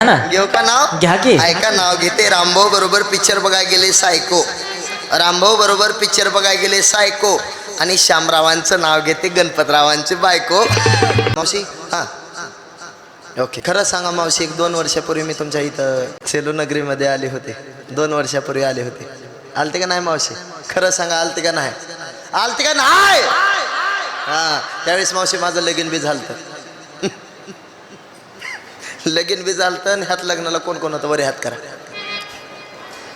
ना घेऊ का नाव? घ्या की. ऐका नाव घेते. रामभाऊ बरोबर पिक्चर बघायला गेले सायको. रामभाऊ बरोबर पिक्चर बघायला गेले सायको आणि श्यामरावांचं नाव घेते गणपतरावांची बायको. मावशी हा ओके. खरं सांगा मावशी, 1-2 वर्षापूर्वी मी तुमच्या इथं सेलू नगरीमध्ये आले होते. 2 वर्षापूर्वी आले होते. आलते का नाही मावशी? खरं सांगा, आलते का नाही? आलते का नाही? हा, त्यावेळेस मावशी माझं लगीन बी झालं. लगीन बी झालं आणि ह्यात लग्नाला कोण कोण होतं? वरे हात करा.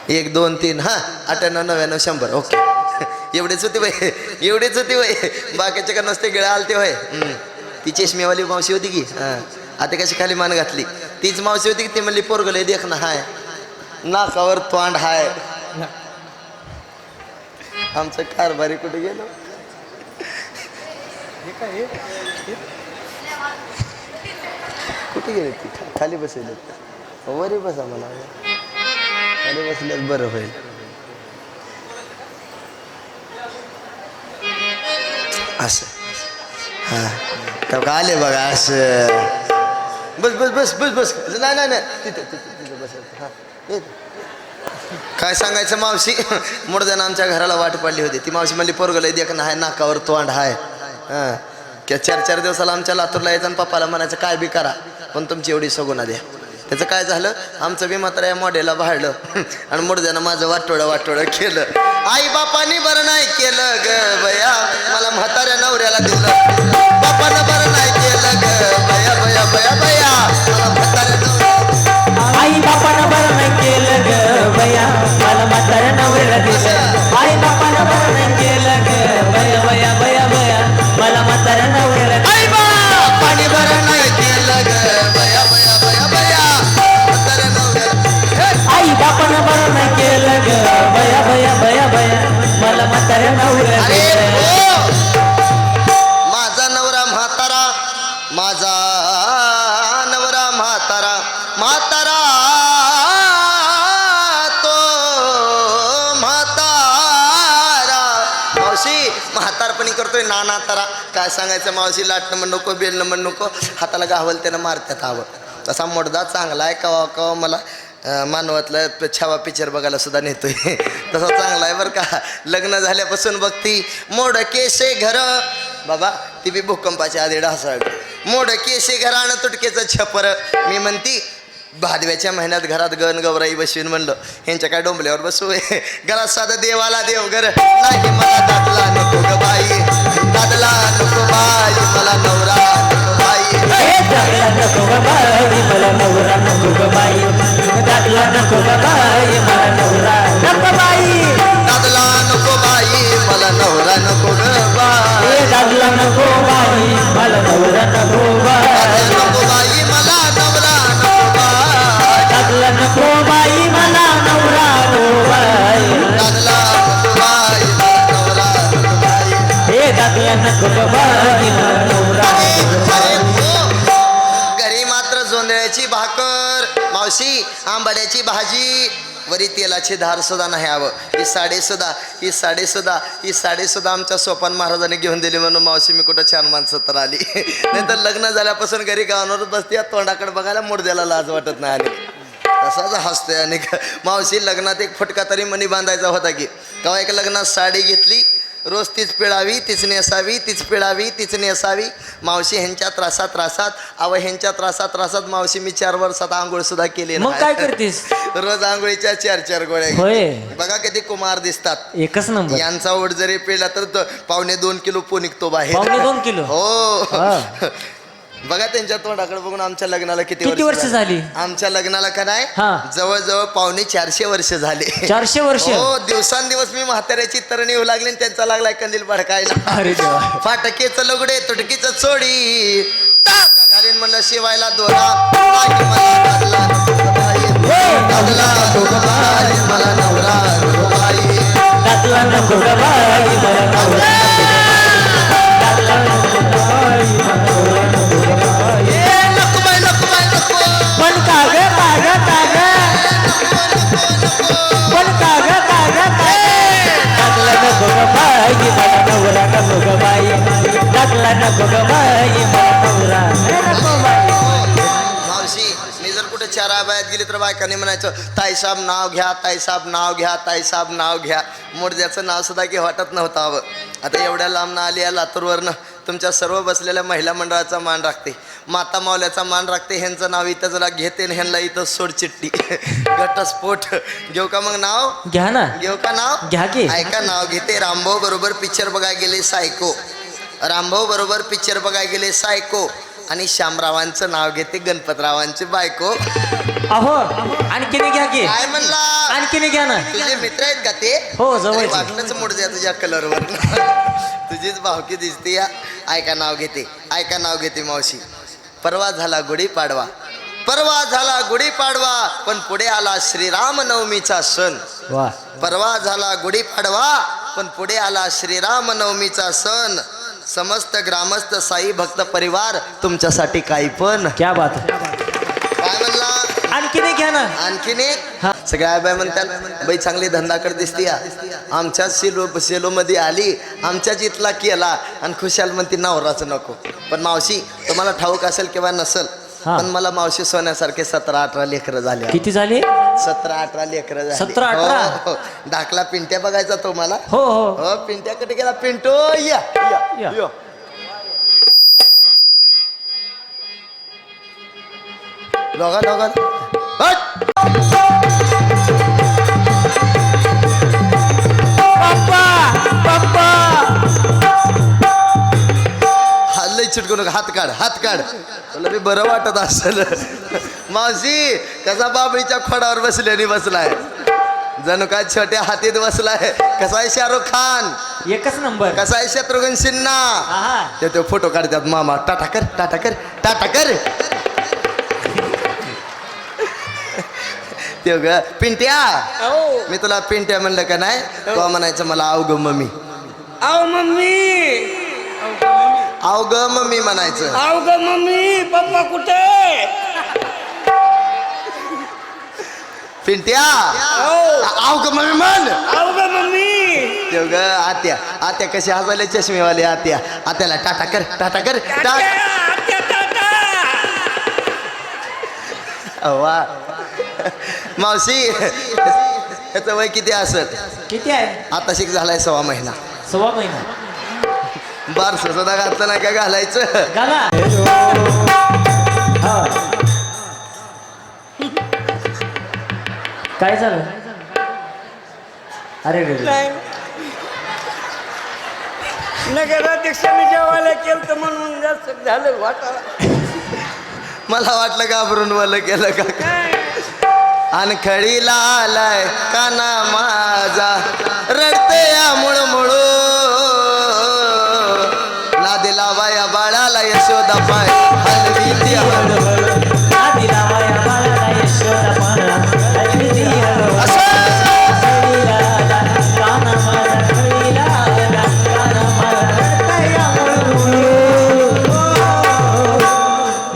1 2 3 हा 98 99 100 ओके. एवढेच होते वय, एवढेच होती वय. बाकीचे का नसते गिळा आलते होय. ती चष्मेवाली मावशी होती की आता कशी खाली मान घातली. तीच मावशी होती की ती म्हणली पोरगले देख ना हाय, नाकावर तोंड हाय. आमचं कारभारी कुठे गेलो? कुठे गेले? ती खाली बसले. वरी बसा मला, खाली बसल्यास बरं होईल. असं हा तर आले बघा असं. बस बस बस बस बस. नाही नाही नाही तिथं तिथं बस. हा काय सांगायचं मावशी, मुडद्यानं आमच्या घराला वाट पडली होती. ती मावशी म्हणली पोरगलय देख ना हाय, नाकावर तोंड हाय. हां की 4-4 दिवसाला आमच्या लातूरला यायचं आणि पप्पाला म्हणायचं काय बी करा पण तुमची एवढी सगुणा द्या. त्याचं काय झालं, आमचं बी मात्र या मॉडेलला भाडलं आणि मुडद्यानं माझं वाटोळं केलं. आई बापानी बरं नाही केलं ग बया, मला म्हाताऱ्या नवऱ्याला दिलं. बापानं बरं नाही केलं ग बया बया बया बया, मला म्हाताऱ्या नवऱ्याला. आई बापानं बरं नाही केलं ग बया, मला म्हाताऱ्या नवऱ्याला दिलं. आई बापानं बरं नाही केलं ग बया बया बया बया, मला म्हाताऱ्या नवऱ्याला दिलं. आई बापानी बरं नाही केलं ग बया बया बया बया, म्हाताऱ्या नवऱ्याला. आई बापानं बरं नाही केलं ग बया बया बया बया, मला म्हाताऱ्या नवऱ्याला अरे दिलं. हो, माझा नवरा म्हातारा, माझा नवरा म्हातारा, म्हातारा तो म्हातारा. मावशी म्हातारपणी करतोय नाना तारा. काय सांगायचं मावशी, लाटणं म्हण नको, बेलणं म्हण नको, हाताला गावल त्यानं मारत्यात हवं. तसा मोडदा चांगला आहे. कवा कवा मला मानवातलं छावा पिक्चर बघायला सुद्धा नेतोय. तसा चांगला आहे बरं का. लग्न झाल्यापासून बघती मोडकेशे घर बाबा, ती बी भूकंपाच्या आधी ढासळ. मोडकेशे घरानं तुटकेचं छपर. मी म्हणती भादव्याच्या महिन्यात घरात गण गौराई बसवीन म्हणलं, ह्यांच्या काय डोंबल्यावर बसू. घरात साधं देवाला देवघर नाही. मला दादला नको ग बाई, दादला नको बाई, मला नवरा नको बाई. दादला नको ग बाई, मला नवरा नको ग बाई, दादला नको ग बाई, मला नवरा नको बाई, दादला नको बाई, मला नवरा नको ग बाई. दादला नको बाई, मला नवरा नको बाई, नको बाई, मला नवरा नको बाई. दादला नको बाई, मला नवरा नको बाई, दादला नको बाई, मला नवरा नको बाई. दादला नको ग बाई, मला नवरा नको बाई. घरी मात्र जोंधळ्याची भाकर, मावशी आंबाड्याची भाजी, वरी तेलाची धार सुद्धा नाही हवं. ही साडी सुद्धा आमच्या सोपान महाराजांनी घेऊन दिली म्हणून मावशी मी कुठं छान माणसं तर आली. नाही तर लग्न झाल्यापासून घरी गावांवर बसते, तोंडाकडे बघायला मुडद्याला लाज वाटत नाही. आणि तसाच हसतोय. आणि मावशी लग्नात एक फटका तरी मनी बांधायचा होता की तेव्हा एक लग्नात साडी घेतली, रोज तीच पिळावी, तीच नेसावी, तीच पिळावी, तीच नेसावी. मावशी ह्यांच्या त्रासात ह्यांच्या त्रासात मावशी मी 4 वर्षात आंघोळ सुद्धा केली. मग काय करतेस? रोज आंघोळीच्या 4 गोळ्या. होय, बघा किती कुमार दिसतात. एकच नंबर. यांचा ओढ जरी पिळला तर 2.25 किलो पो निघतो बाहेर. 2.25 किलो. हो बघा त्यांच्या तोंडाकडे बघून आमच्या लग्नाला किती वर्ष झाली? आमच्या लग्नाला का नाही हा. जवळजवळ 450 वर्ष झाले. 400 वर्ष. हो, दिवसांदिवस मी म्हाताऱ्याची तरणी येऊ लागली आणि त्यांचा लागलाय कंदील भडकायला. अरे देवा. फाटकेचं लुगडे तुटकीचं चोडी टाका घालीन म्हणलं शिवायला दोरा. नाही मला दादला नको बाई, दादला नको बाई, मला नवरा नको बाई. दादला नको ग बाई, मला नवरा नको बाई, दादला नको ग बाई, मला नवरा नको ग बाई. नको बाई, नको बाई, नको. पण काग पण काग दादला नको ग बाई, मला नवरा नको ग बाई, दादला नको ग बाई, मला नवरा नको बाई. मावशी मी जर कुठे शहराबाहेर गेली तर बायकांनी म्हणायचं ताईसाहेब नाव घ्या, ताईसाहेब नाव घ्या, ताईसाहेब नाव घ्या. मोडद्याचं नाव सुद्धा घे वाटत नव्हतं हवं. आता एवढ्या लांबनं आली या लातूरवरनं तुमच्या सर्व बसलेल्या महिला मंडळाचा मान राखते, माता मावल्याचा मान राखते. ह्यांचं नाव इथं जरा घेते आणि ह्यांना इथं सोड चिट्टी घटस्फोट. घेऊ का मग नाव? घ्या ना. घेऊ का नाव? घ्या की. ऐका नाव घेते. रामभाऊ बरोबर पिक्चर बघायला गेले सायको. रामभाऊ बरोबर पिक्चर बघायला गेले सायको. आणि श्यामरावांचं नाव घेते गणपतरावांची बायको. अहो आणखीन घ्या की. काय म्हणला? आणखीन घ्या ना. तुझे मित्र आहेत का ते? हो जवळ. वाटलंच मोड द्या तुझ्या कलरवर. तुझीच भावकी दिसते या. ऐका नाव घेते, ऐका नाव घेते मावशी. परवा झाला गुढीपाडवा, परवा झाला गुढीपाडवा, पण पुढे आला श्रीराम नवमीचा सण. वा. परवा झाला गुढीपाडवा, पण पुढे आला श्रीराम नवमीचा सण. समस्त ग्रामस्थ साई भक्त परिवार तुमच्यासाठी काही पण. क्या बात. काय म्हणला? आणखीन घ्या ना. आणखीन एक. सगळ्या बाय म्हणतात बाई चांगली धंदाकडे दिसते या. आमच्याच सेलोमध्ये आली, आमच्याच इथला केला आणि खुशाल म्हणते नवराच नको. पण मावशी तुम्हाला ठाऊक असेल किंवा नसेल, पण मला मावशी सोन्यासारखे 17-18 लेकरं झाले. किती झाले? 17-18 लेकरं झाली. 17-18? दाखला पिंट्या बघायचा तो मला. हो हो. हो पिंट्याकडे गेला. पिंटो या या. या. दोघा दोघा पप्पा पप्पा. हल्लय चिटकू नका. हात काढ, हात काढ. तुला मी बरं वाटत असेल. मावशी कसा बाबळीच्या खोडावर बसल्याने बसलाय, जणू काय छोट्या हातीत बसलाय. कसा आहे शाहरुख खान? एकच नंबर. कसा आहे शत्रुघ्न सिन्हा? आहा. ते फोटो काढतात मामा. टाटा कर, टाटा कर, टाटा कर. ते ग पिंट्या, मी तुला पिंट्या म्हणलं का नाही? तो म्हणायचं मला अवघ मम्मी. आव मम्मी, अवघ मम्मी म्हणायचं. आव ग मम्मी, पप्पा कुठे? पिंट्या अवघ मम्मी म्हण. आव ग मम्मी. ते ग आत्या, आत्या कशी हसायला चष्मेवाली आत्या. आत्याला टाटा कर, टाटा कर. वा मावशी याचं वय किती असत? किती आहे? आता शिक झालाय 6 महिना. 6 महिना. बार सुद्धा घातलं नाही का घालायचं? घाला. हा. काय झालं? अरे रे. नगराध्यक्षाने जेवायला केलं तर म्हणून जास्त झालं वाटायला. मला वाटलं घाबरून मला केलं का? अनखडीला आलाय काना माझा, रडते या मुळमुळू. नादी लावाया बाळाला यशोदा पाय हलवी ती हळू. नादी लावाया बाळाला यशोदा पाय हलवी ती हळू. खडीला आला काना माझा, खडीला आला काना माझा, रडते या मुळमुळू.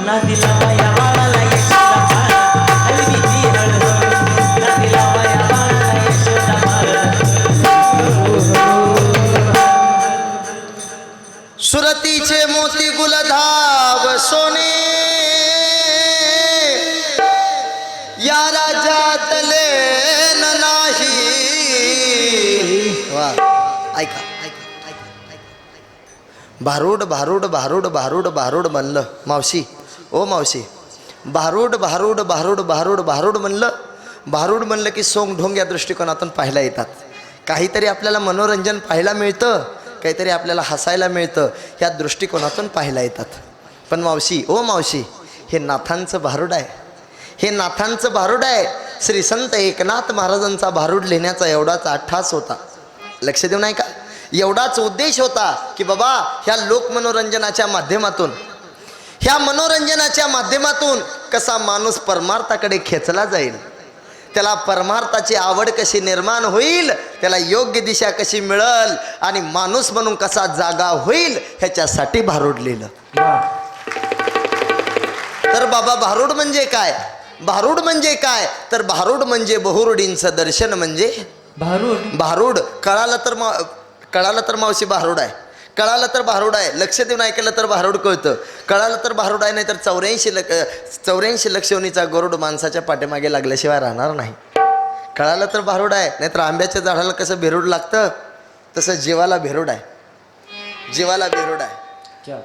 नादी लावाया बाळाला यशोदा पाय हलवी ती हळू. नादी लावाया बाळाला यशोदा पाय. सुरतीचे मोती गुलधाव सोने, या राजातले नाही. वा ऐका. भारूड भारूड भारूड भारूड भारूड म्हणलं मावशी. ओ मावशी, भारूड भारूड भारूड भारूड भारूड म्हणलं. भारूड म्हणलं की सोंग ढोंग या दृष्टिकोनातून पाहायला येतात. काहीतरी आपल्याला मनोरंजन पाहायला मिळतं, काहीतरी आपल्याला हसायला मिळतं, ह्या दृष्टिकोनातून पाहायला येतात. पण मावशी, ओ मावशी, हे नाथांचं भारूड आहे. हे नाथांचं भारूड आहे. श्री संत एकनाथ महाराजांचा भारूड लिहिण्याचा एवढाच आठास होता. लक्ष देऊ नाही का? एवढाच उद्देश होता की बाबा ह्या लोकमनोरंजनाच्या माध्यमातून, ह्या मनोरंजनाच्या माध्यमातून कसा माणूस परमार्थाकडे खेचला जाईल, त्याला परमार्थाची आवड कशी निर्माण होईल, त्याला योग्य दिशा कशी मिळेल आणि माणूस म्हणून कसा जागा होईल, ह्याच्यासाठी भारूड लिहिलं. तर बाबा भारूड म्हणजे काय? भारूड म्हणजे काय? तर भारूड म्हणजे बहुरुडींचं दर्शन म्हणजे भारूड. भारूड कळालं तर मावशी भारूड आहे. कळालं तर भारूड आहे, लक्ष देऊन ऐकलं तर भारूड कळतं. कळालं तर भारूड आहे, नाही तर 84 लक्षवणीचा गरुड माणसाच्या पाठीमागे लागल्याशिवाय राहणार नाही. कळालं तर भारूड आहे, नाहीतर आंब्याच्या झाडाला कसं भेरूड लागतं तसं जीवाला भेरूड आहे, जीवाला भेरूड आहे. क्या